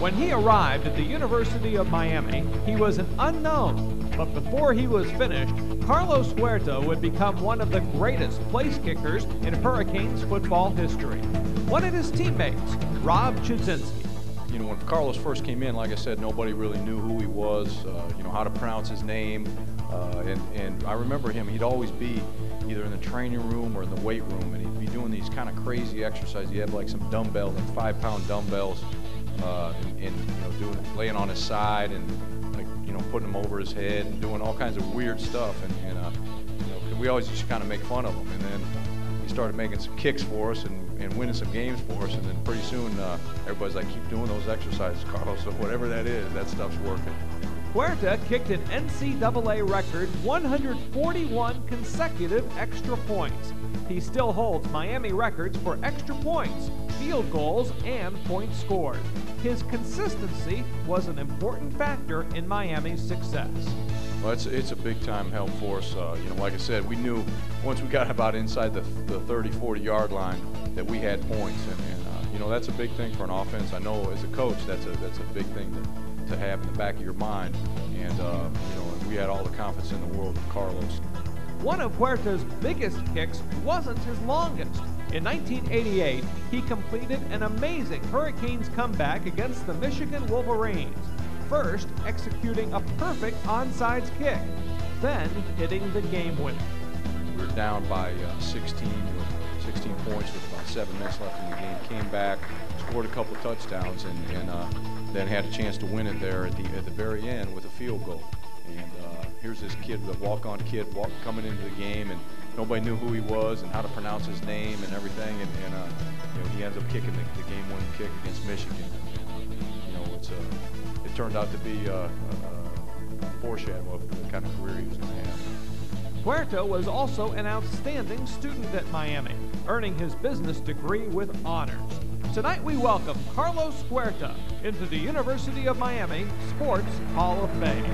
When he arrived at the University of Miami, he was an unknown, but before he was finished, Carlos Huerta would become one of the greatest place kickers in Hurricanes football history. One of his teammates, Rob Chudzinski. You know, when Carlos first came in, like I said, nobody really knew who he was, how to pronounce his name. And I remember him, he'd always be either in the training room or in the weight room, and he'd be doing these kind of crazy exercises. He had like some dumbbells, like 5-pound dumbbells, laying on his side and putting them over his head and doing all kinds of weird stuff. And we always just kind of make fun of him. And then he started making some kicks for us and winning some games for us. And then pretty soon, everybody's like, keep doing those exercises, Carlos. So whatever that is, that stuff's working. Huerta kicked an NCAA record 141 consecutive extra points. He still holds Miami records for extra points, field goals, and points scored. His consistency was an important factor in Miami's success. Well, it's a big-time help for us. Like I said, we knew once we got about inside the 30, 40-yard line that we had points, and that's a big thing for an offense. I know as a coach, that's a big thing to have in the back of your mind, and we had all the confidence in the world with Carlos. One of Huerta's biggest kicks wasn't his longest. In 1988, he completed an amazing Hurricanes comeback against the Michigan Wolverines, first executing a perfect onside kick, then hitting the game winner. We were down by 16 points with about 7 minutes left in the game, came back, scored a couple touchdowns, and then had a chance to win it there at the very end with a field goal. And here's this kid, the walk-on kid, coming into the game, and nobody knew who he was and how to pronounce his name and everything. And he ends up kicking the game-winning kick against Michigan. It turned out to be a foreshadow of the kind of career he was going to have. Huerta was also an outstanding student at Miami, earning his business degree with honors. Tonight we welcome Carlos Huerta into the University of Miami Sports Hall of Fame.